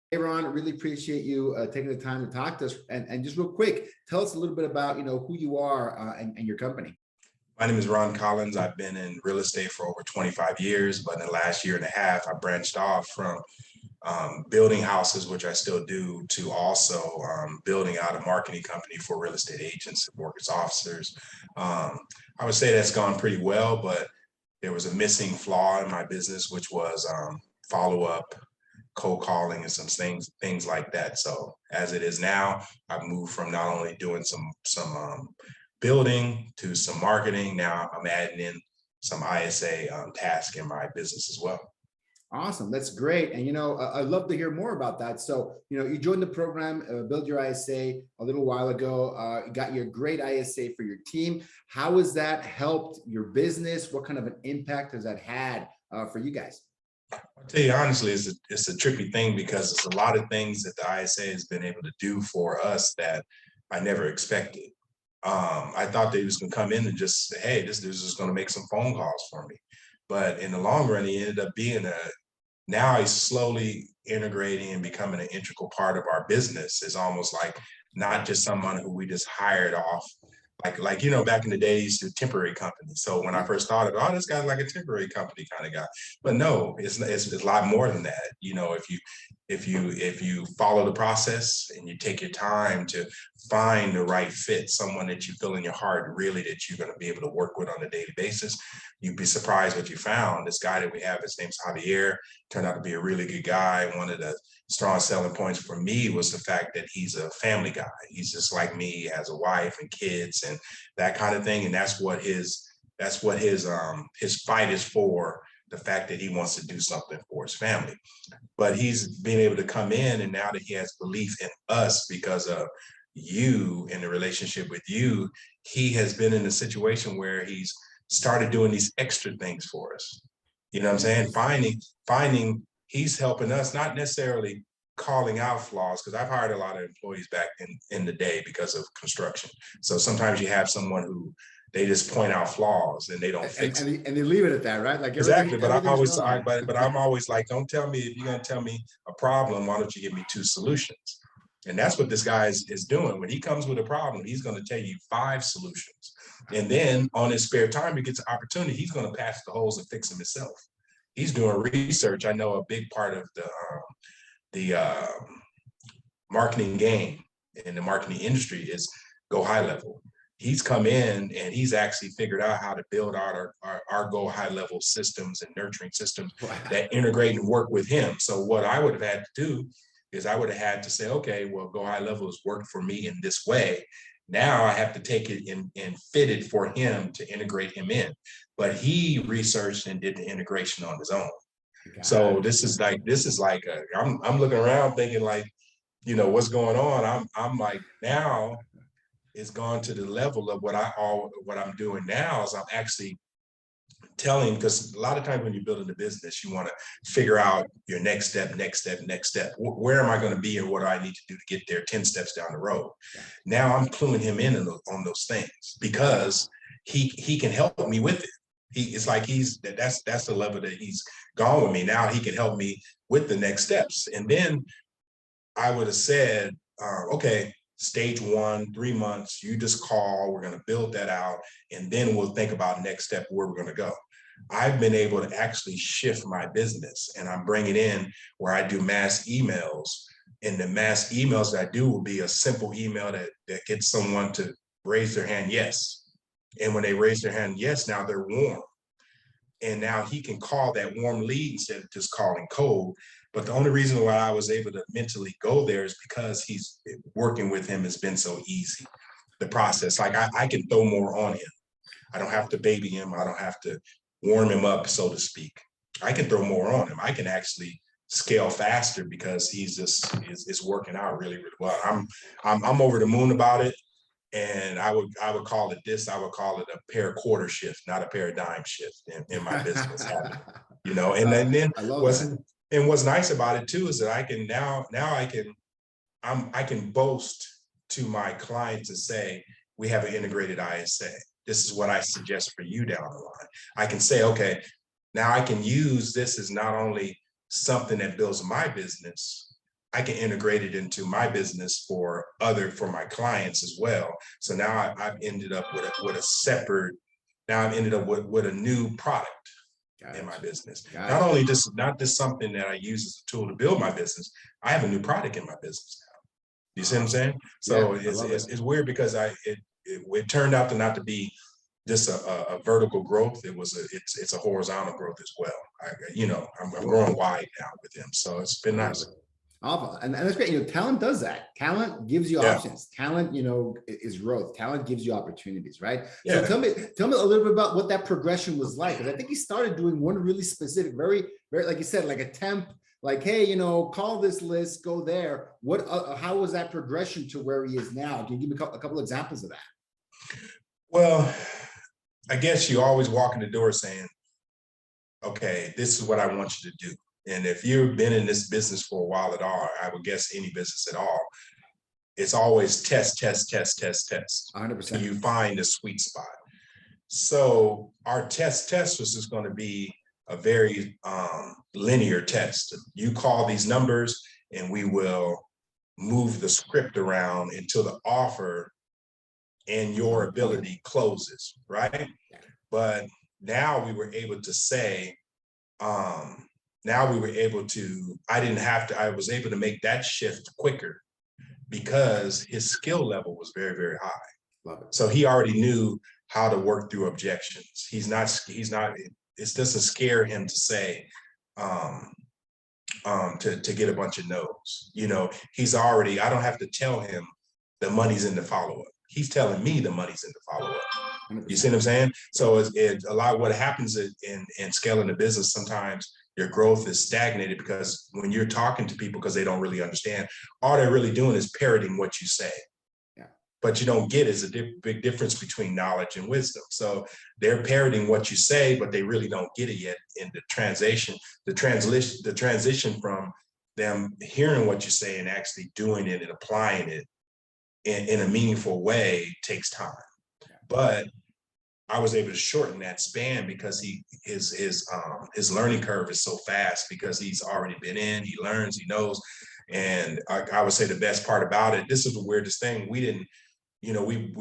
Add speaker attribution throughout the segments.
Speaker 1: Hey, Ron, I really appreciate you taking the time to talk to us. And just real quick, tell us a little bit about, who you are and your company.
Speaker 2: My name is Ron Collins. I've been in real estate for over 25 years, but in the last year and a half, I branched off from building houses, which I still do, to also building out a marketing company for real estate agents and mortgage officers. I would say that's gone pretty well, but there was a missing flaw in my business, which was follow up, cold calling, and some things like that. So as it is now, I've moved from not only doing some building to some marketing. Now I'm adding in some ISA task in my business as well.
Speaker 1: Awesome. That's great. And, I'd love to hear more about that. So, you joined the program, Build Your ISA a little while ago, got your great ISA for your team. How has that helped your business? What kind of an impact has that had for you guys?
Speaker 2: I'll tell you honestly, it's a tricky thing because there's a lot of things that the ISA has been able to do for us that I never expected. I thought they was gonna come in and just say, hey, this dude's just gonna make some phone calls for me. But in the long run, he ended up being now he's slowly integrating and becoming an integral part of our business. It's almost like not just someone who we just hired off. Like back in the days, the temporary company. So when I first started, oh, this guy's like a temporary company kind of guy. But no, it's a lot more than that. If you follow the process and you take your time to find the right fit, someone that you feel in your heart really that you're going to be able to work with on a daily basis, you'd be surprised what you found. This guy that we have, his name's Javier, turned out to be a really good guy. One of the strong selling points for me was the fact that he's a family guy. He's just like me. He has a wife and kids and that kind of thing. And that's what his fight is for, the fact that he wants to do something for his family. But he's been able to come in, and now that he has belief in us because of you and the relationship with you, he has been in a situation where he's started doing these extra things for us. You know what I'm saying? Finding he's helping us, not necessarily calling out flaws, because I've hired a lot of employees back in the day because of construction. So sometimes you have someone who they just point out flaws and they don't fix it.
Speaker 1: And they leave it at that, right? Like
Speaker 2: Exactly. But
Speaker 1: everything's wrong.
Speaker 2: I'm always like, don't tell me, if you're gonna tell me a problem, why don't you give me two solutions? And that's what this guy is doing. When he comes with a problem, he's going to tell you 5 solutions. And then on his spare time, he gets an opportunity, he's going to patch the holes and fix them himself. He's doing research. I know a big part of the marketing game in the marketing industry is go high level. He's come in and he's actually figured out how to build out our go high level systems and nurturing systems that integrate and work with him. So what I would have had to do is I would have had to say, okay, well, go high level has worked for me in this way. Now I have to take it and fit it for him to integrate him in. But he researched and did the integration on his own. So this is like I'm looking around thinking like, what's going on? I'm like, now it's gone to the level of what I'm doing now is I'm actually telling, because a lot of times when you're building a business, you want to figure out your next step. Where am I going to be and what do I need to do to get there 10 steps down the road? Yeah. Now I'm cluing him in on those things because he can help me with it. It's like that's the level that he's gone with me. Now he can help me with the next steps. And then I would have said, okay, stage 1, 3 months, you just call, we're going to build that out. And then we'll think about next step, where we're going to go. I've been able to actually shift my business, and I'm bringing in where I do mass emails. And the mass emails that I do will be a simple email that gets someone to raise their hand, yes. And when they raise their hand, yes, now they're warm. And now he can call that warm lead instead of just calling cold. But the only reason why I was able to mentally go there is because he's working with him has been so easy. The process, like I can throw more on him. I don't have to baby him. I don't have to warm him up, so to speak. I can throw more on him. I can actually scale faster because he's just is working out really, really well. I'm over the moon about it. And I would call it this. I would call it a paraquarter shift, not a paradigm shift in my business habit. And then what's nice about it too is that I can now I can boast to my clients and say, we have an integrated ISA. This is what I suggest for you down the line. I can say, okay, now I can use this as not only something that builds my business, I can integrate it into my business for my clients as well. So now I've ended up with a separate, now I've ended up with a new product in my business. Not only not just something that I use as a tool to build my business, I have a new product in my business now. You see what I'm saying? So it's weird because it turned out to not to be just a vertical growth. It's a horizontal growth as well. I'm growing wide now with them. So it's been nice.
Speaker 1: Awesome. And that's great. Talent does that. Talent gives you options. Talent, is growth. Talent gives you opportunities, right? So tell me a little bit about what that progression was like. Because I think he started doing one really specific, very, very, like you said, like a temp, like, hey, call this list, go there. How was that progression to where he is now? Can you give me a couple examples of that?
Speaker 2: Well, I guess you always walk in the door saying, okay, this is what I want you to do. And if you've been in this business for a while at all, I would guess any business at all, it's always test,
Speaker 1: 100%.
Speaker 2: till you find a sweet spot. So our test was just going to be a very linear test. You call these numbers and we will move the script around until the offer and your ability closes, right? But now we were able to say, I was able to make that shift quicker because his skill level was very, very high.
Speaker 1: Love it.
Speaker 2: So he already knew how to work through objections. It doesn't scare him to say, to get a bunch of no's. I don't have to tell him the money's in the follow-up. He's telling me the money's in the follow-up. 100%. You see what I'm saying? So it's a lot. What happens in scaling the business, sometimes your growth is stagnated because when you're talking to people, because they don't really understand, all they're really doing is parroting what you say. But you don't get is a big difference between knowledge and wisdom. So they're parroting what you say, but they really don't get it yet. In the transition from them hearing what you say and actually doing it and applying it in a meaningful way takes time. But I was able to shorten that span because his learning curve is so fast because he's already been in, he learns, he knows. And I would say the best part about it, this is the weirdest thing, we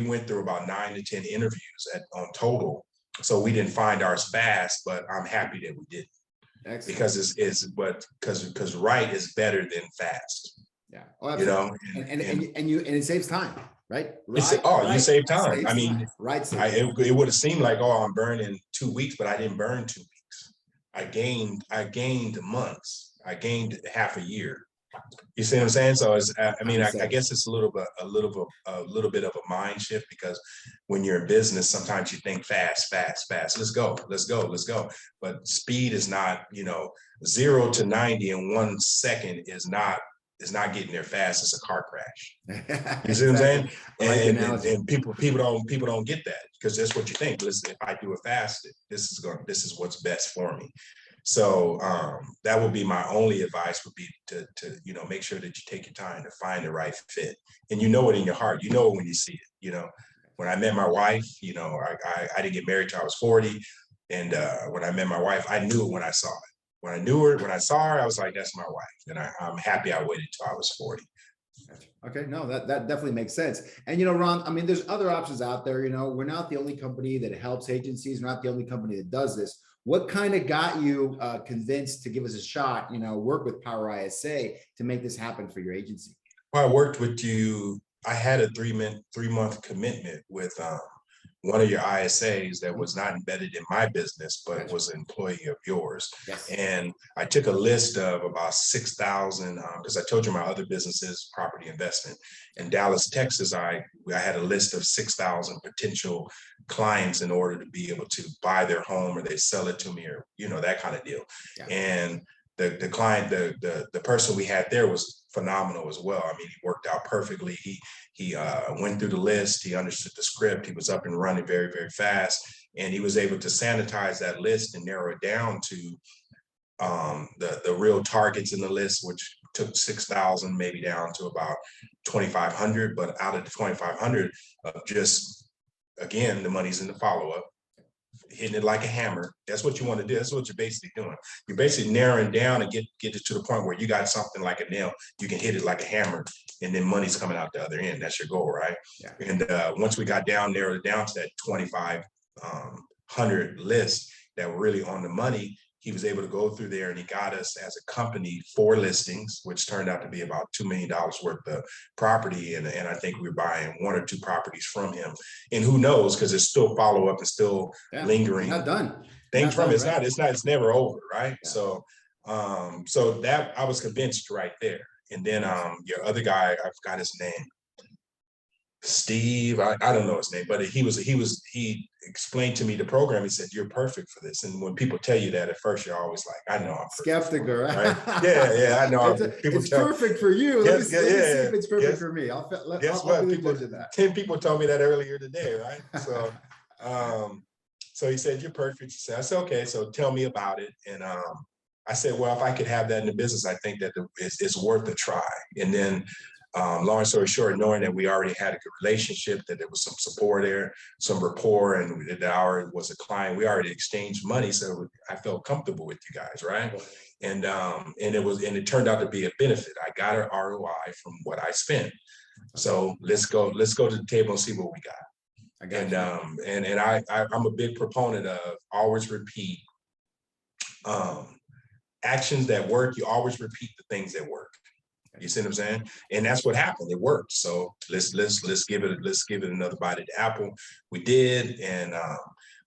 Speaker 2: went through about 9 to 10 interviews on total. So we didn't find ours fast, but I'm happy that we didn't. Excellent. Because right is better than fast.
Speaker 1: Yeah. Oh, absolutely. And it saves time, right?
Speaker 2: You save time. I mean, it would have seemed like, I'm burning 2 weeks, but I didn't burn 2 weeks. I gained months. I gained half a year. You see what I'm saying? So I guess it's a little bit of a mind shift because when you're in business, sometimes you think fast. Let's go. But speed is not, 0 to 90 in 1 second is not getting there fast. It's a car crash. You see what I'm saying? And people don't get that because that's what you think. Listen, if I do it fast, this is what's best for me. So that would be my only advice would be to make sure that you take your time to find the right fit. And you know it in your heart. You know it when you see it. When I met my wife, I didn't get married till I was 40. And when I met my wife, I knew it when I saw it. When I saw her, I was like, that's my wife. And I'm happy I waited till I was 40.
Speaker 1: Okay, no, that definitely makes sense. And, Ron, I mean, there's other options out there. We're not the only company that helps agencies. We're not the only company that does this. What kind of got you convinced to give us a shot, work with Power ISA to make this happen for your agency?
Speaker 2: Well, I worked with you. I had a 3-month commitment with one of your ISAs that was not embedded in my business, but was an employee of yours.
Speaker 1: Yes.
Speaker 2: And I took a list of about 6,000, because I told you my other business is property investment. In Dallas, Texas, I had a list of 6,000 potential clients in order to be able to buy their home or they sell it to me or, that kind of deal. Yeah. And the client, the person we had there was phenomenal as well. I mean, he worked out perfectly. He went through the list. He understood the script. He was up and running very, very fast. And he was able to sanitize that list and narrow it down to the real targets in the list, which took 6,000 maybe down to about 2,500. But out of the 2,500, just, again, the money's in the follow-up. hitting it like a hammer. That's what you want to do. That's what you're basically doing. You're basically narrowing down and get it to the point where you got something like a nail. You can hit it like a hammer, and then money's coming out the other end. That's your goal, right?
Speaker 1: Yeah.
Speaker 2: And once we got narrowed it down to that 2,500 list that were really on the money, he was able to go through there and he got us as a company 4 listings, which turned out to be about $2 million worth of property. And I think we're buying 1 or 2 properties from him. And who knows, because it's still follow up and still lingering.
Speaker 1: Not done.
Speaker 2: Things from
Speaker 1: done, right?
Speaker 2: it's never over, right?
Speaker 1: Yeah.
Speaker 2: So that I was convinced right there. And then your other guy, I forgot his name. Steve, I don't know his name, but he explained to me the program. He said, "You're perfect for this." And when people tell you that, at first you're always like, "I know I'm
Speaker 1: skeptical, right?
Speaker 2: Yeah, I know.
Speaker 1: It's perfect for you. Let me see if it's perfect for me. I'll
Speaker 2: people, 10 people told me that earlier today, right? So, so he said, "You're perfect." I said, "Okay, so tell me about it." And I said, "Well, if I could have that in the business, I think that it's worth a try." And then, long story short, knowing that we already had a good relationship, that there was some support there, some rapport, and that our was a client, we already exchanged money, so I felt comfortable with you guys, right? And it turned out to be a benefit. I got an ROI from what I spent. So let's go to the table and see what we got. I'm a big proponent of always repeat actions that work. You always repeat the things that work. You see what I'm saying? And that's what happened. It worked. So let's give it another bite at the apple. We did, and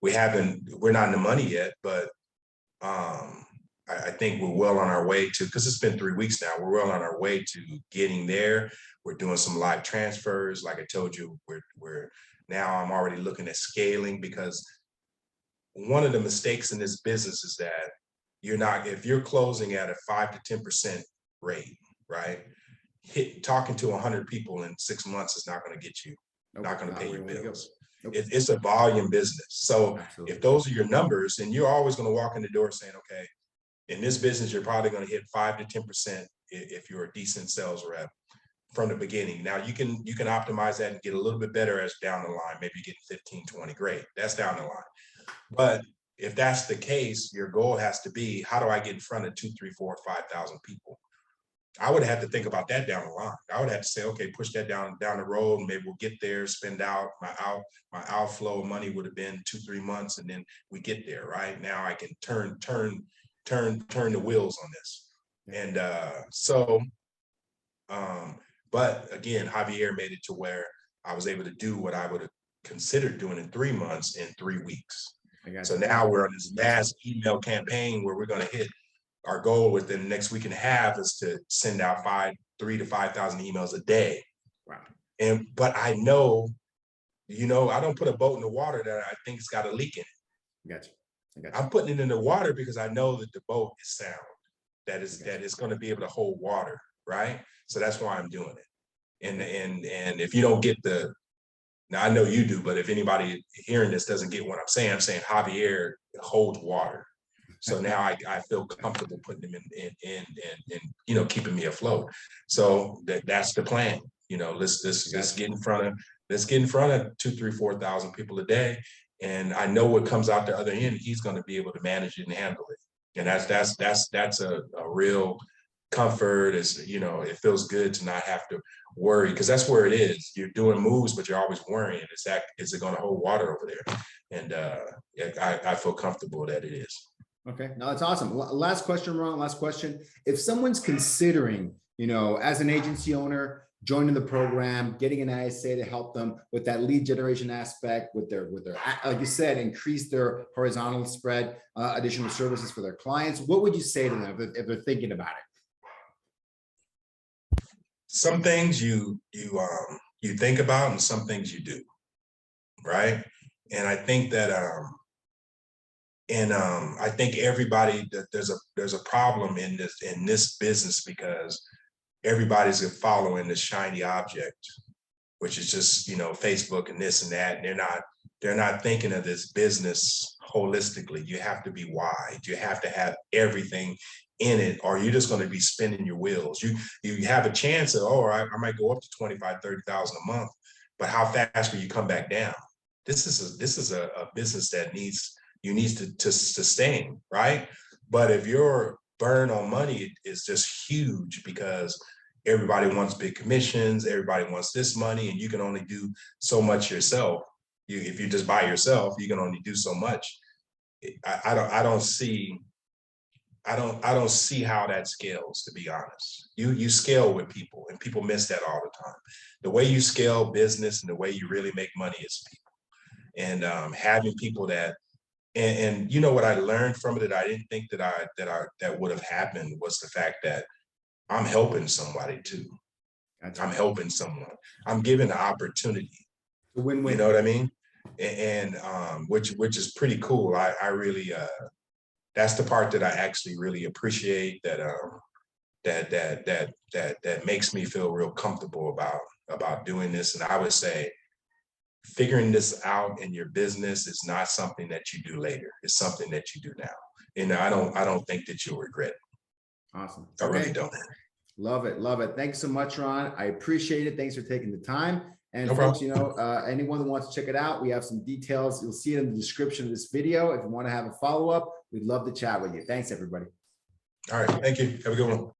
Speaker 2: we're not in the money yet, but I think we're well on our way to, because it's been 3 weeks now, we're well on our way to getting there. We're doing some live transfers. Like I told you, we're now I'm already looking at scaling, because one of the mistakes in this business is that if you're closing at a 5 to 10% rate, right? Talking to 100 people in 6 months is not going to get you, not going to pay your bills. It's a volume business. So if those are your numbers, and you're always going to walk in the door saying, okay, in this business, you're probably going to hit 5 to 10% if you're a decent sales rep from the beginning. Now you can optimize that and get a little bit better as down the line, maybe get 15, 20, great. That's down the line. But if that's the case, your goal has to be, how do I get in front of 2, 3, 4, 5,000 people? I would have to think about that down the line. I would have to say, okay, push that down the road, and maybe we'll get there, spend out my outflow money would have been 2, 3 months, and then we get there. Right now, I can turn the wheels on this. And but again, Javier made it to where I was able to do what I would have considered doing in 3 months in 3 weeks. So now we're on this mass email campaign where we're going to hit. Our goal within the next week and a half is to send out 3,000 to 5,000 emails a day.
Speaker 1: Wow.
Speaker 2: But I know, I don't put a boat in the water that I think it's got a leak in it.
Speaker 1: I got you.
Speaker 2: I'm putting it in the water because I know that the boat is sound, that it's going to be able to hold water, right? So that's why I'm doing it. And if you don't get now I know you do, but if anybody hearing this doesn't get what I'm saying Javier holds water. So now I feel comfortable putting them in and keeping me afloat. So that's the plan. Let's get in front of 2, 3, 4,000 people a day. And I know what comes out the other end, he's going to be able to manage it and handle it. And that's a real comfort. It feels good to not have to worry, because that's where it is. You're doing moves, but you're always worrying. Is it going to hold water over there? And I feel comfortable that it is.
Speaker 1: Okay, no, that's awesome. Last question, Ron. Last question. If someone's considering, as an agency owner, joining the program, getting an ISA to help them with that lead generation aspect, with their, like you said, increase their horizontal spread, additional services for their clients, what would you say to them if they're thinking about it?
Speaker 2: Some things you think about, and some things you do, right? And I think that I think everybody, there's a problem in this business, because everybody's following this shiny object, which is just Facebook and this and that, and they're not thinking of this business holistically. You have to be wide. You have to have everything in it, or you're just going to be spinning your wheels. You have a chance of, I might go up to 25, 30,000 a month, but how fast will you come back down? This is a business that needs you need to sustain, right? But if your burn on money is just huge because everybody wants big commissions, everybody wants this money, and you can only do so much yourself. If you just by yourself, you can only do so much. I don't see how that scales, to be honest. You scale with people, and people miss that all the time. The way you scale business and the way you really make money is people. And having people that, and you know what I learned from it that I didn't think that would have happened was the fact that I'm helping somebody too.
Speaker 1: Gotcha.
Speaker 2: I'm helping someone. I'm giving the opportunity.
Speaker 1: A win-win.
Speaker 2: You know what I mean? And which is pretty cool. I really that's the part that I actually really appreciate, that makes me feel real comfortable about doing this. And I would say figuring this out in your business is not something that you do later. It's something that you do now. And I don't think that you'll regret it.
Speaker 1: Awesome.
Speaker 2: I really don't.
Speaker 1: Love it. Love it. Thanks so much, Ron. I appreciate it. Thanks for taking the time. And
Speaker 2: No
Speaker 1: folks,
Speaker 2: problem.
Speaker 1: anyone that wants to check it out, we have some details. You'll see it in the description of this video. If you want to have a follow-up, we'd love to chat with you. Thanks, everybody.
Speaker 2: All right. Thank you. Have a good one.